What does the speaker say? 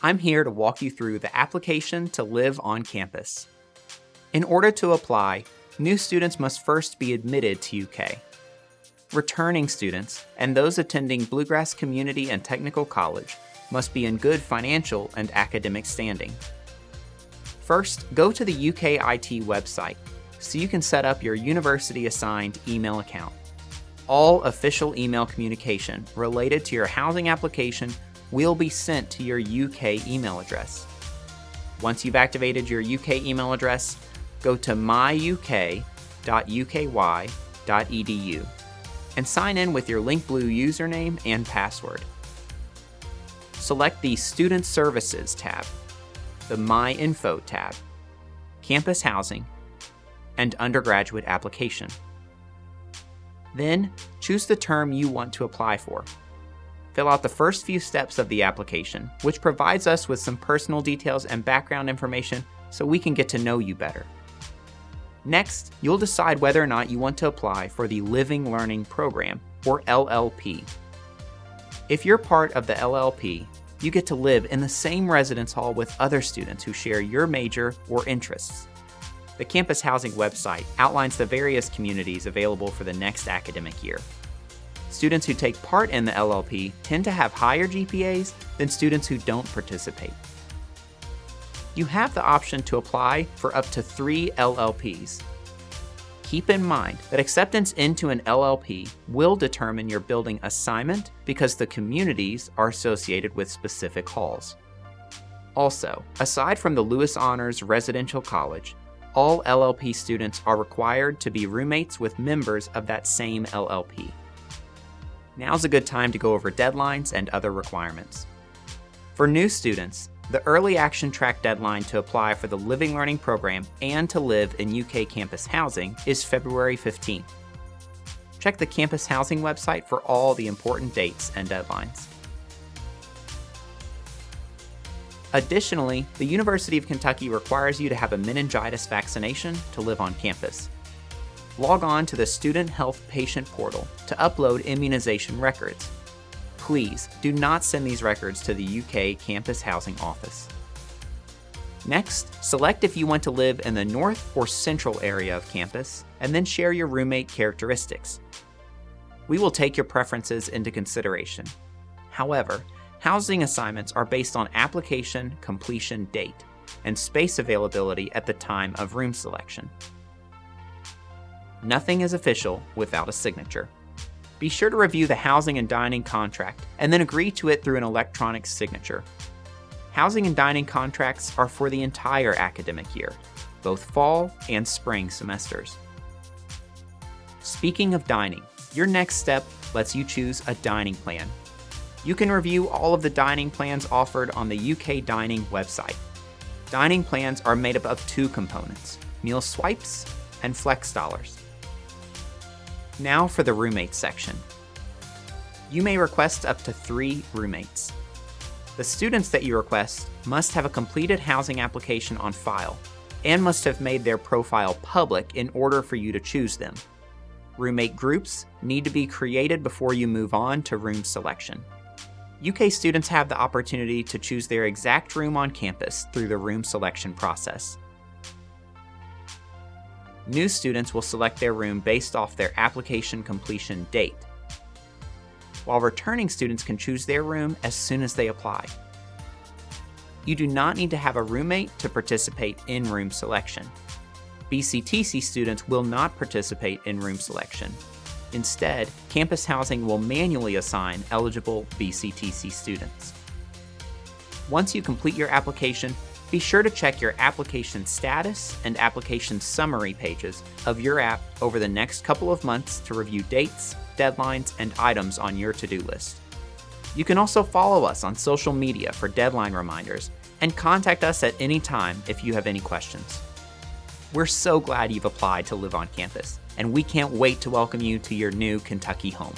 I'm here to walk you through the application to live on campus. In order to apply, new students must first be admitted to UK. Returning students and those attending Bluegrass Community and Technical College must be in good financial and academic standing. First, go to the UK IT website so you can set up your university-assigned email account. All official email communication related to your housing application will be sent to your UK email address. Once you've activated your UK email address, go to myuk.uky.edu and sign in with your LinkBlue username and password. Select the Student Services tab, the My Info tab, Campus Housing, and Undergraduate Application. Then, choose the term you want to apply for. Fill out the first few steps of the application, which provides us with some personal details and background information so we can get to know you better. Next, you'll decide whether or not you want to apply for the Living Learning Program, or LLP. If you're part of the LLP, you get to live in the same residence hall with other students who share your major or interests. The Campus Housing website outlines the various communities available for the next academic year. Students who take part in the LLP tend to have higher GPAs than students who don't participate. You have the option to apply for up to 3 LLPs. Keep in mind that acceptance into an LLP will determine your building assignment because the communities are associated with specific halls. Also, aside from the Lewis Honors Residential College, all LLP students are required to be roommates with members of that same LLP. Now's a good time to go over deadlines and other requirements. For new students, the Early Action Track deadline to apply for the Living Learning Program and to live in UK campus housing is February 15th. Check the Campus Housing website for all the important dates and deadlines. Additionally, the University of Kentucky requires you to have a meningitis vaccination to live on campus. Log on to the Student Health Patient Portal to upload immunization records. Please do not send these records to the UK Campus Housing Office. Next, select if you want to live in the north or central area of campus, and then share your roommate characteristics. We will take your preferences into consideration. However, housing assignments are based on application completion date and space availability at the time of room selection. Nothing is official without a signature. Be sure to review the housing and dining contract and then agree to it through an electronic signature. Housing and dining contracts are for the entire academic year, both fall and spring semesters. Speaking of dining, your next step lets you choose a dining plan. You can review all of the dining plans offered on the UK Dining website. Dining plans are made up of 2 components, meal swipes and flex dollars. Now for the roommates section. You may request up to 3 roommates. The students that you request must have a completed housing application on file and must have made their profile public in order for you to choose them. Roommate groups need to be created before you move on to room selection. UK students have the opportunity to choose their exact room on campus through the room selection process. New students will select their room based off their application completion date, while returning students can choose their room as soon as they apply. You do not need to have a roommate to participate in room selection. BCTC students will not participate in room selection. Instead, Campus Housing will manually assign eligible BCTC students. Once you complete your application, be sure to check your application status and application summary pages of your app over the next couple of months to review dates, deadlines, and items on your to-do list. You can also follow us on social media for deadline reminders and contact us at any time if you have any questions. We're so glad you've applied to live on campus, and we can't wait to welcome you to your new Kentucky home.